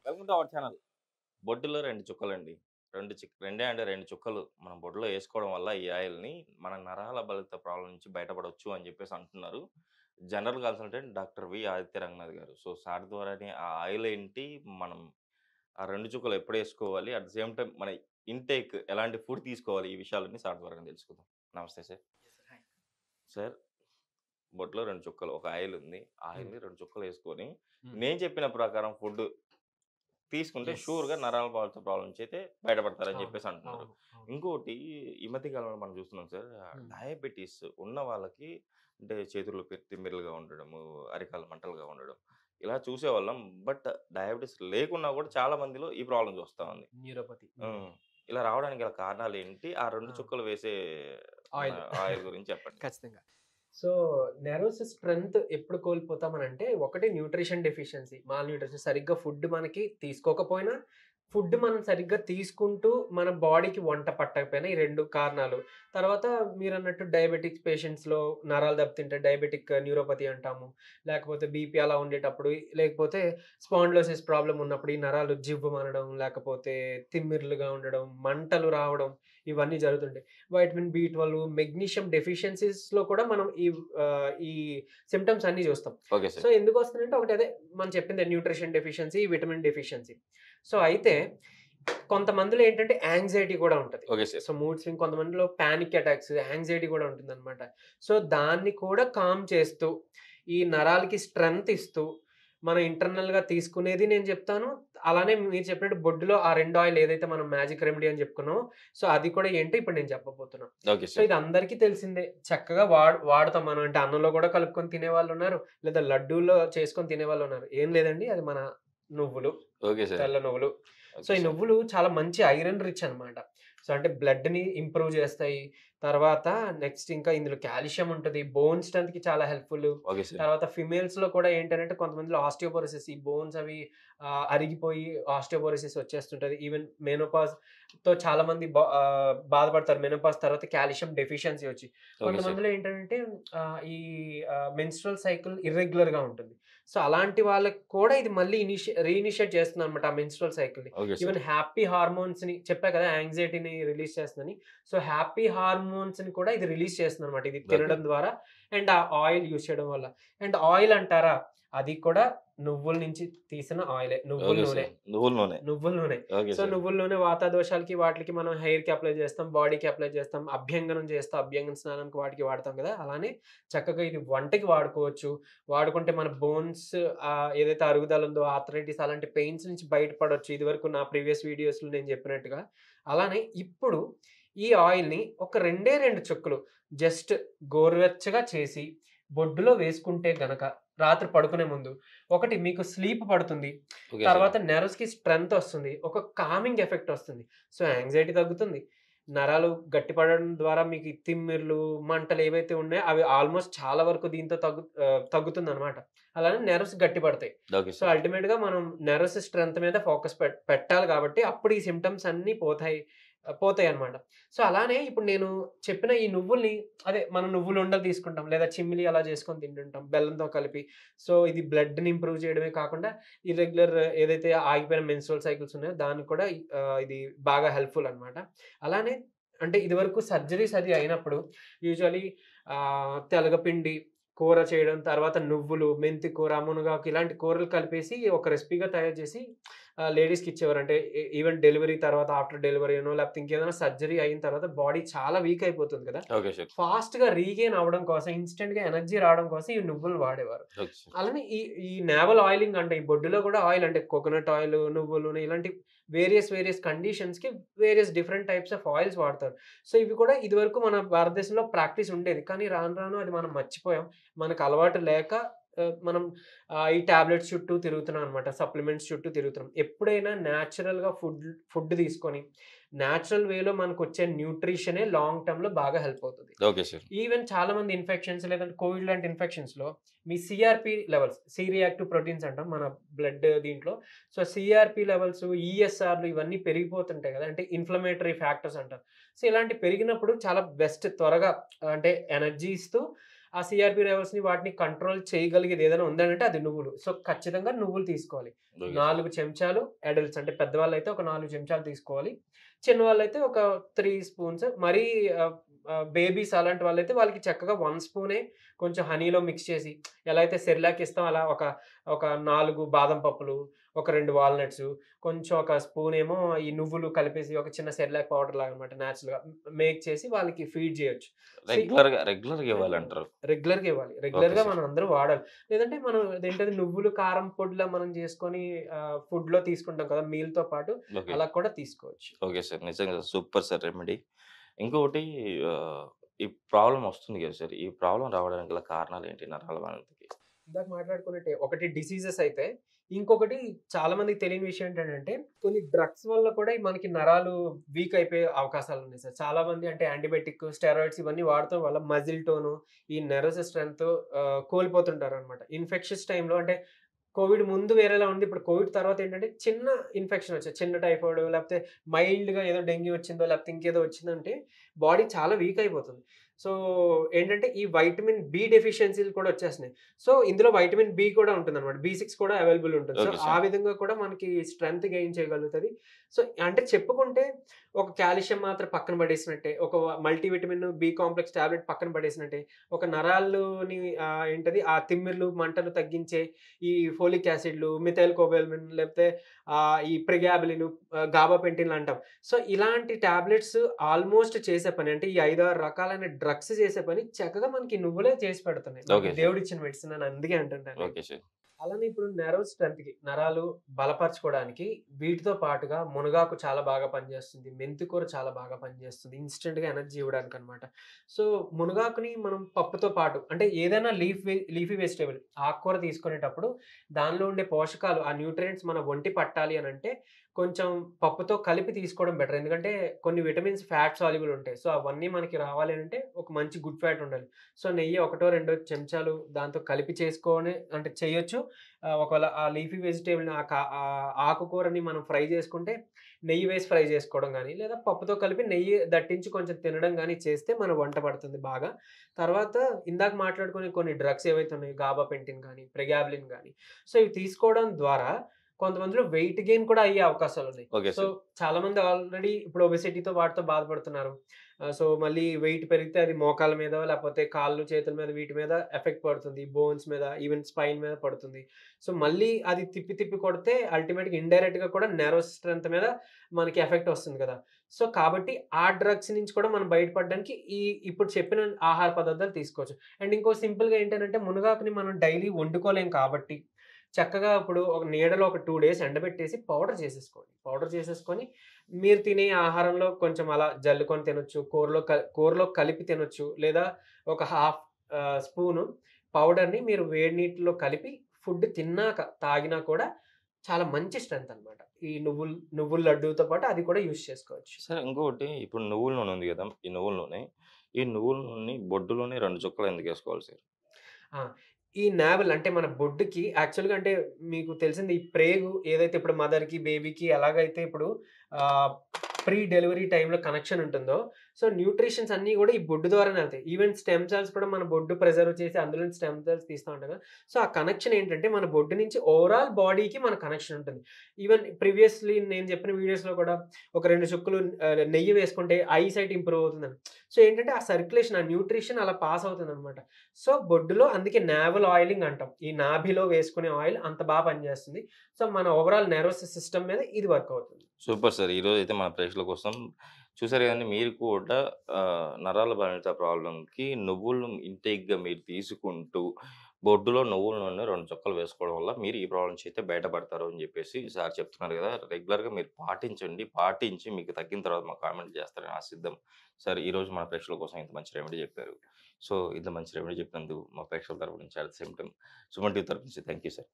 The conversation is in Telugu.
Welcome to our channel. బొడ్డులో 2 చుక్కలండి. 2 చుక్కలు మనం బొడ్డులో ఏసుకోవడం వల్ల ఈ ఆయిల్‌ని మన నరాల బలిత ప్రాబ్లమ్ నుంచి బయటపడొచ్చు అని జెప్పేసి అంటున్నారు. General consultant doctor V. Aditya Ranganath గారు. సో, సార్ ద్వారానే ఆ ఆయిల్ ఏంటి? మనం ఆ 2 చుక్కలు ఎప్పుడేసుకోవాలి? అట్ ద సేమ్ టైమ్ మన ఇన్‌టేక్ ఎలాంటి ఫుడ్ తీసుకోవాలి? ఈ విషయాలన్నీ సార్ ద్వారానే తెలుసుకుందాం. నమస్తే sir. Yes sir. Hi. Sir, బొడ్డులో 2 చుక్కలు. ఒక ఆయిల్ ఉంది. ఆ హ్మ్. ఆయిల్‌ని 2 చుక్కలేసుకొని హ్మ్. నేను చెప్పిన ప్రకారం ఫుడ్ తీసుకుంటే యెస్. షూర్‌గా నరాల పాలతో ప్రాబ్లమ్ నుంచి అయితే బయటపడతారని అవును. చెప్పేసి అంటున్నారు. అవును. అవును. ఇంకోటి ఈ మధ్య కాలంలో మనం చూస్తున్నాం సార్. హ్మ్. డయాబెటిస్ ఉన్న వాళ్ళకి అంటే చేతులు తిమ్మిర్లుగా ఉండడము, అరికాలు మంటలుగా ఉండడం ఇలా చూసేవాళ్ళం. బట్ డయాబెటిస్ లేకున్నా కూడా చాలా మందిలో ఈ ప్రాబ్లమ్స్ వస్తా ఉంది. న్యూరోపతి. హ్మ్. ఇలా రావడానికి గల కారణాలేంటి? ఆ 2 ఆ! చుక్కలు వేసే మన ఆయిల్. ఆయిల్ గురించి చెప్పండి? ఖచ్చితంగా. సో, నెర్వస్ స్ట్రెంత్ ఎప్పుడు కోల్పోతామనంటే, ఒకటి న్యూట్రిషన్ డెఫిషియన్సీ, మాల్ న్యూట్రిషన్ సరిగ్గా ఫుడ్ మనకి తీసుకోకపోయినా, ఫుడ్ మనం సరిగ్గా తీసుకుంటూ మన బాడీకి వంట పట్టకపోయినా ఈ 2 కారణాలు. తర్వాత మీరన్నట్టు డయాబెటిక్స్ పేషెంట్స్‌లో నరాలు దెబ్బతింటే డయాబెటిక్ న్యూరోపతి అంటాము. లేకపోతే బీపీ అలా ఉండేటప్పుడు, లేకపోతే స్పాండిలోసిస్ ప్రాబ్లమ్ ఉన్నప్పుడు ఈ నరాలు జివ్వుమనడం, లేకపోతే తిమ్మిర్లుగా ఉండడం, మంటలు రావడం ఇవన్నీ జరుగుతుంటాయి. వైటమిన్ బి12, మెగ్నీషియం డెఫిషియన్సీస్‌లో కూడా మనం ఈ సింప్టమ్స్ అన్నీ జూస్తాం. Okay so, sir. ఎందుకొస్తున్నాయంటే ఒకటి అదే మనం చెప్పిందే nutrition deficiency, vitamin deficiency. So, అయితే కొంతమందిలో ఏంటంటే యాంగ్జైటీ గూడా ఉంటది. Okay sir. So, mood swing కొంతమందిలో పానిక్ అటాక్స్, యాంగ్జైటీ గూడా ఉంటుందనమాట. సో, దాన్ని కూడా కామ్ చేస్తూ, ఈ నరాలకి స్ట్రెంత్ ఇస్తూ, మనం ఇంటర్నల్‌గా తీసుకునేది నేను జెప్తాను. అలానే మీరు చెప్పినట్టు బొడ్డులో ఆ 2 ఆయిల్ ఏదైతే మనం మ్యాజిక్ రెమెడీ అని జెప్పుకున్నామో, సో, అది కూడా ఏంటో ఇప్పుడు నేను చెప్పబోతున్నా. Okay so, sir. ఇది అందరికీ తెలిసిందే. చక్కగా వాడతాం మనం. అంటే అన్నంలో గూడా కలుపుకొని తినేవాళ్ళున్నారు. లేదా లడ్డూలో చేసుకొని తినేవాళ్ళున్నారు. ఏం లేదండి అది మన నువ్వులు. Okay sir. తెల్ల నువ్వులు. సో, ఓకే ఈ సార్. నువ్వులు చాలా మంచి ఐరన్ రిచ్ అనమాట. సో, అంటే బ్లడ్‌ని ఇంప్రూవ్ చేస్తాయి. తర్వాత నెక్స్ట్ ఇంకా ఇందులో కాల్షియం ఉంటది. బోన్ స్ట్రెంగ్త్‌కి చాలా హెల్ప్‌ఫుల్లు. Okay sir. తర్వాత ఫీమేల్స్‌లో కూడా ఏంటనంటే కొంతమందిలో ఆస్టియోపోరోసిస్ ఈ బోన్స్ అవి అరిగిపోయి ఆస్టియోపోరోసిస్ వచ్చేస్తుంటది. ఈవెన్ మెనోపాజ్‌తో చాలామంది బాధపడతారు. మెనోపాజ్ తర్వాత కాల్షియం డెఫిషియన్సీ వచ్చి. Okay sir. కొంతమందిలో ఏంటంటే ఈ మెన్స్ట్రువల్ సైకిల్ ఇర్రెగ్యులర్‌గా ఉంటుంది. సో, అలాంటి వాళ్ళకి కూడా ఇది మళ్ళీ రీఇనిషియేట్ చేస్తుందనమాట ఆ మెన్స్ట్రువల్ సైకిల్‌ని. Okay sir. ఈవెన్ హ్యాపీ హార్మోన్స్‌ని చెప్పా కదా! యాంక్సైటీని రిలీజ్ చేస్తుందని. సో, హ్యాపీ హార్మోన్స్‌ని కూడా ఇది రిలీజ్ చేస్తుందనమాట. ఇది ఓకే. తినడం ద్వారా అండ్ ఆ ఆయిల్ యూజ్ చేయడం వల్ల. అండ్ ఆయిల్ అంటారా? అది కూడా నువ్వుల నుంచి తీసిన ఆయిలే. నువ్వుల ఓకే నూనె. సార్. నువ్వుల నూనె. నువ్వుల నూనె. Okay so, sir. నువ్వుల నూనె వాత దోషాలకి వాటిలకి మనం హెయిర్‌కి అప్లై చేస్తాం. బాడీకి అప్లై చేస్తాం. అభ్యంగనం చేస్తాం. అభ్యంగన స్నానానికి వాటికి వాడతాం కదా! అలానే చక్కగా ఇది వంటకి వాడుకోవచ్చు. వాడుకుంటే మన బోన్స్ ఏదైతే అరుగుదల ఉందో ఆర్థరైటిస్ అలాంటి పెయిన్స్ నుంచి బయటపడొచ్చు. ఇదివరకు నా ప్రీవియస్ వీడియోస్‌లో నేను చెప్పినట్టుగా. అలానే ఇప్పుడు ఈ ఆయిల్‌ని ఒక 2 చుక్కలు జస్ట్ గోరువెచ్చగా చేసి బొడ్డులో వేసుకుంటే గనక రాత్రి పడుకునే ముందు ఒకటి మీకు స్లీప్ పడుతుంది. Okay sir. తర్వాత నెర్వ్స్‌కి స్ట్రెంత్ ఒస్తుంది. ఒక కామింగ్ ఎఫెక్ట్ ఒస్తుంది. సో, యాంక్సైటీ తగ్గుతుంది. నరాలు గట్టిపడడం ద్వారా మీకు ఈ తిమ్మిర్లు, మంటలు ఏవైతే ఉన్నాయో అవి ఆల్‌మోస్ట్ చాలా వరకు దీంతో తగ్గుతుందనమాట. అలానే నెర్వ్స్ గట్టిపడతాయి. Okay so, sir. అల్టిమేట్‌గా మనం నెర్వ్స్ స్ట్రెంత్ మీద ఫోకస్ పెట్టాలి కాబట్టి అప్పుడు ఈ సింప్టమ్స్ అన్నీ పోతాయన్నమాట. సో, అలానే ఇప్పుడు నేను చెప్పిన ఈ నువ్వుల్ని అదే మనం నువ్వులుండలు తీసుకుంటాం. లేదా చిమ్మిలి అలా చేసుకొని తింటుంటాం బెల్లంతో కలిపి. సో, ఇది బ్లడ్‌ని ఇంప్రూవ్ చేయడమే కాకుండా ఇర్రెగ్యులర్ ఏదైతే ఆగిపోయిన మెన్స్ట్రువల్ సైకిల్స్ ఉన్నాయో దానికి కూడా ఇది బాగా హెల్ప్‌ఫుల్ అనమాట. అలానే అంటే ఇదివరకు సర్జరీస్ అది అయినప్పుడు యూజువల్లీ తెలగపిండి కూర చేయడం, తర్వాత నువ్వులు, మెంతి కూర, మునగాకు ఇలాంటి కూరలు కలిపేసి ఒక రెసిపీగా తయారు చేసి లేడీస్‌కి ఇచ్చేవారు. అంటే ఈవెన్ డెలివరీ తర్వాత ఆఫ్టర్ డెలివరీనో లేకపోతే ఇంకేదైనా సర్జరీ అయిన తర్వాత బాడీ చాలా వీక్ అయిపోతుంది కదా! Okay sir. ఫాస్ట్‌గా రీగెయిన్ అవ్వడం కోసం, ఇన్‌స్టంట్‌గా ఎనర్జీ రావడం కోసం ఈ నువ్వులను వాడేవారు. Okay sir. అలానే ఈ ఈ నావల్ ఆయిలింగ్ అంటే ఈ బొడ్డులో కూడా ఆయిల్ అంటే కోకోనట్ ఆయిల్, నువ్వుల నూనె ఇలాంటి వేరియస్ కండిషన్స్‌కి various different types of oils వాడతారు. సో, ఇవి కూడా ఇదివరకు మన భారతదేశంలో ప్రాక్టీస్ ఉండేది. కానీ రాను రాను అది మనం మర్చిపోయాం. మనకు అలవాటు లేక మనం ఈ టాబ్లెట్స్ చుట్టూ తిరుగుతున్నాం అనమాట. సప్లిమెంట్స్ చుట్టూ తిరుగుతున్నాం. ఎప్పుడైనా నేచురల్‌గా ఫుడ్ తీసుకొని, నేచురల్ వేలో మనకొచ్చే న్యూట్రిషనే లాంగ్ టర్మ్‌లో బాగా హెల్ప్ అవుతది. Okay sir. ఈవెన్ చాలామంది ఇన్ఫెక్షన్స్ లేదంటే కోవిడ్ లాంటి ఇన్ఫెక్షన్స్‌లో మీ CRP levels, C reactive proteins అంటాం మన బ్లడ్ దీంట్లో. సో, సీఆర్‌పీ లెవెల్స్, ఈఎస్ఆర్‌లు ఇవన్నీ పెరిగిపోతుంటాయి గదా! అంటే ఇన్‌ఫ్లమేటరీ ఫ్యాక్టర్స్ అంటారు. సో, ఇలాంటివి పెరిగినప్పుడు చాలా బెస్ట్ త్వరగా అంటే ఎనర్జీ ఇస్తూ ఆ సీఆర్‌పీ లెవెల్స్‌ని వాటిని కంట్రోల్ చేయగలిగేది ఏదైనా ఉందనంటే అది నువ్వులు. సో, ఖచ్చితంగా నువ్వులు తీసుకోవాలి. Okay sir. 4 చెంచాలు అడల్ట్స్ అంటే పెద్దవాళ్ళైతే ఒక 4 చెంచాలు తీసుకోవాలి. చిన్నవాళ్ళైతే ఒక 3 స్పూన్స్. మరీ ఆహ్, ఆహ్, బేబీస్ అలాంటి వాళ్ళైతే వాళ్ళకి చక్కగా 1 స్పూనే కొంచెం హనీలో మిక్స్ చేసి ఎలా అయితే సెర్లాక్ ఇస్తామో అలా ఒక 4 బాదం పప్పులు, ఒక 2 వాల్‌నట్స్, కొంచెం ఒక స్పూనేమో ఈ నువ్వులు కలిపేసి ఒక చిన్న సెర్లాక్ పౌడర్ లాగనమాట నేచురల్‌గా మేక్ చేసి వాళ్ళకి ఫీడ్ చేయొచ్చు. సి రెగ్యులర్‌గా ఇవ్వాలంటారు. రెగ్యులర్‌గా ఇవ్వాలి. ఓకే రెగ్యులర్‌గా సార్. మనం అందరూ వాడాలి. లేదంటే మనం అదేంటది నువ్వులు, కారం పొడిలా మనం చేసుకొని ఫుడ్‌లో తీసుకుంటాం కదా! మీల్‌తో పాటు ఓకే. అలా కూడా తీసుకోవచ్చు. Okay sir. నిజంగా సూపర్ సార్ రెమెడీ. ఇంకొకటి ఆహ్, ఈ ప్రాబ్లమ్ వస్తుంది కదా సార్! ఈ ప్రాబ్లమ్ రావడానికి గల కారణాలేంటి నరాల బాధితులకి? ఇందాక మాట్లాడుకున్నట్టే ఒకటి డిసీజెస్ అయితే, ఇంకొకటి చాలా మందికి తెలియని విషయం ఏంటంటే, కొన్ని డ్రగ్స్ వల్ల కూడా ఈ మనకి నరాలు వీక్ అయిపోయే అవకాశాలున్నాయి సార్. చాలా మంది అంటే యాంటీబయాటిక్, స్టెరాయిడ్స్ ఇవన్నీ వాడటం వల్ల మజిల్ టోను, ఈ నెర్వస్ స్ట్రెంత్ కోల్పోతుంటారనమాట. ఇన్ఫెక్షన్స్ టైమ్‌లో అంటే కోవిడ్ ముందు వేరేలా ఉంది. ఇప్పుడు కోవిడ్ తర్వాత ఏంటంటే చిన్న ఇన్ఫెక్షన్ వచ్చేది. చిన్న టైఫాయిడ్ లేకపోతే మైల్డ్‌గా ఏదో డెంగ్యూ వచ్చిందో లేకపోతే ఇంకేదో వచ్చిందంటే బాడీ చాలా వీక్ అయిపోతుంది. సో, ఏంటంటే ఈ వైటమిన్ బి డెఫిషియన్సీలు కూడా వచ్చేస్తున్నాయి. సో, ఇందులో వైటమిన్ బి కూడా ఉంటుందన్నమాట. బి6 కూడా అవైలబుల్ ఉంటుంది. సో, ఓకే ఆ సార్. విధంగా కూడా మనకి స్ట్రెంత్ గెయిన్ చేయగలుగుతది. సో, అంటే చెప్పుకుంటే ఒక కాల్షియం మాత్ర పక్కన పడేసినట్టే, ఒక మల్టీవిటమిన్, బి కాంప్లెక్స్ టాబ్లెట్ పక్కన పడేసినట్టే, ఒక నరాల్లోని ఏంటది ఆ తిమ్మిర్లు, మంటలు తగ్గించే ఈ ఫోలిక్ యాసిడ్‌లు, మిథైల్ కోబాలమిన్ లేకపోతే ఈ ప్రిగాబిలిన్, గాబాపెంటిన్‌లు అంటాం. సో, ఇలాంటి టాబ్లెట్స్ ఆల్‌మోస్ట్ చేసే పని అంటే ఈ 5, 6 రకాలైన డ్రగ్స్ చేసే పని చక్కగా మనకి నువ్వులే చేసి పెడుతున్నాయి. ఓకే మనకి సార్. దేవుడిచ్చిన మెడిసిన్ అని అందుకే అంటుంటాను నేను. Okay sir. అలానే ఇప్పుడు నెర్వ్ స్ట్రెంత్‌కి నరాలు బలపరచుకోవడానికి వీటితో పాటుగా మునగాకు చాలా బాగా పనిచేస్తుంది. మెంతికూర చాలా బాగా పనిచేస్తుంది. ఇన్‌స్టంట్‌గా ఎనర్జీ ఇవ్వడానికనమాట. సో, మునగాకుని మనం పప్పుతో పాటు అంటే ఏదైనా లీఫీ వెజిటబుల్ ఆకుకూర తీసుకునేటప్పుడు దానిలో ఉండే పోషకాలు ఆ న్యూట్రియంట్స్ మన ఒంటి పట్టాలి అనంటే కొంచెం పప్పుతో కలిపి తీసుకోవడం బెటర్. ఎందుకంటే కొన్ని విటమిన్స్ ఫ్యాట్ సాల్యుబుల్ ఉంటాయి. సో, అవన్నీ మనకి రావాలి అనంటే ఒక మంచి గుడ్ ఫ్యాట్ ఉండాలి. సో, నెయ్యి ఒకటో, రెండో చెంచాలు దాంతో కలిపి చేసుకొని అంటే చేయొచ్చు. ఒకవేళ ఆ లీఫీ వెజిటబుల్‌ని ఆకుకూరని మనం ఫ్రై చేసుకుంటే, నెయ్యి వేసి ఫ్రై చేసుకోవడం గాని, లేదా పప్పుతో కలిపి నెయ్యి దట్టించి కొంచెం తినడం గాని చేస్తే మన వంట పడుతుంది బాగా. తర్వాత ఇందాక మాట్లాడుకునే కొన్ని డ్రగ్స్ ఏవైతే ఉన్నాయో గాబాపెంటిన్ గాని, ప్రెగాబులిన్ గాని, సో ఇవి తీసుకోవడం ద్వారా కొంతమందిలో వెయిట్ గెయిన్ కూడా అయ్యే అవకాశాలున్నాయి. Okay so sir. చాలామంది ఆల్రెడీ ఇప్పుడు ఒబెసిటీతో వాటితో బాధపడుతున్నారు. సో మళ్ళీ వెయిట్ పెరిగితే అది మోకాళ్ళ మీదో, లేకపోతే కాళ్ళు, చేతుల మీద వీటి మీద ఎఫెక్ట్ పడుతుంది. బోన్స్ మీద, ఈవెన్ స్పైన్ మీద పడుతుంది. సో మళ్ళీ అది తిప్పి తిప్పి కొడితే అల్టిమేట్‌గా ఇండైరెక్ట్‌గా కూడా నెర్వస్ స్ట్రెంత్ మీద మనకి ఎఫెక్ట్ వస్తుంది కదా! సో కాబట్టి ఆ డ్రగ్స్ నుంచి కూడా మనం బయటపడడానికి ఇప్పుడు చెప్పిన ఆహార పదార్థాలు తీసుకోవచ్చు. అండ్ ఇంకో సింపుల్‌గా ఏంటనంటే మునగాకుని మనం డైలీ వండుకోలేం కాబట్టి చక్కగా ఇప్పుడు ఒక నీడలో ఒక 2 డేస్ ఎండబెట్టేసి పౌడర్ చేసేసుకోండి. పౌడర్ చేసేసుకొని మీరు తినే ఆహారంలో కొంచెం అలా జల్లుకొని తినొచ్చు. కూరలో కలిపి తినొచ్చు. లేదా ఒక హాఫ్ స్పూను పౌడర్‌ని మీరు వేడి నీటిలో కలిపి ఫుడ్ తిన్నాక తాగినా కూడా చాలా మంచి స్ట్రెంత్ అన్నమాట. ఈ నువ్వుల లడ్డూతో పాటు అది కూడా యూజ్ చేసుకోవచ్చు. సార్ ఇంకొకటి ఇప్పుడు నువ్వుల నూనె ఉంది గదా! ఈ నువ్వుల నూనె. ఈ నువ్వుల నూనెని బొడ్డులోనే 2 చుక్కలు ఎందుకేసుకోవాలి సార్? ఆ! ఈ నావెల్ అంటే మన బొడ్డుకి యాక్చువల్‌గా అంటే మీకు తెలిసింది ఈ ప్రేగు ఏదైతే ఇప్పుడు మదర్‌కి, బేబీకి ఎలాగైతే ఇప్పుడు ఆహ్, ప్రీ డెలివరీ టైమ్‌లో కనెక్షన్ ఉంటుందో, సో న్యూట్రిషన్స్ అన్నీ గూడా ఈ బొడ్డు ద్వారానే ఎళ్తాయి. ఈవెన్ స్టెమ్ సెల్స్ కూడా మన బొడ్డు ప్రిజర్వ్ చేసి అందులో నుంచి స్టెమ్ సెల్స్ తీస్తా ఉంటాం కదా! సో ఆ కనెక్షన్ ఏంటంటే మన బొడ్డు నుంచి ఓవరాల్ బాడీకి మన కనెక్షన్ ఉంటుంది. ఈవెన్ ప్రీవియస్‌లీ నేను చెప్పిన వీడియోస్‌లో కూడా ఒక 2 చుక్కలు నెయ్యి వేసుకుంటే ఐ సైట్ ఇంప్రూవ్ అవుతుందని. సో ఏంటంటే ఆ సర్క్యులేషన్, ఆ న్యూట్రిషన్ అలా పాస్ అవుతుందనమాట. సో, బొడ్డులో అందుకే నావెల్ ఆయిలింగ్ అంటాం. ఈ నాభిలో వేసుకునే ఆయిల్ అంత పనిచేస్తుంది. సో, మన ఓవరాల్ నెర్వస్ సిస్టమ్ మీద ఇది వర్క్ అవుతుంది. Super sir. ఈరోజైతే మన ప్రేక్షకుల కోసం చూసారు కదండీ మీరు కూడా నరాల బలహీనత ప్రాబ్లమ్‌కి నువ్వులు ఇంటేక్‌గా మీరు తీసుకుంటూ, బొడ్డులో నువ్వుల నూనె 2 చుక్కలు వేసుకోవడం వల్ల మీరు ఈ ప్రాబ్లమ్ నుంచి అయితే బయటపడతారు అని చెప్పేసి సార్ చెప్తున్నారు కదా! రెగ్యులర్‌గా మీరు పాటించండి. పాటించి మీకు తగ్గిన తర్వాత మాకు కామెంట్ చేస్తారని ఆశిద్దాం. సార్ ఈరోజు మన ప్రేక్షకుల కోసం ఇంత మంచి రెమెడీ చెప్పారు. సో, ఇంత మంచి రెమెడీ చెప్పినందుకు మా ప్రేక్షకుల తరపు నుంచి at the same time Suman TV తరపు నుంచి థాంక్ యూ సార్.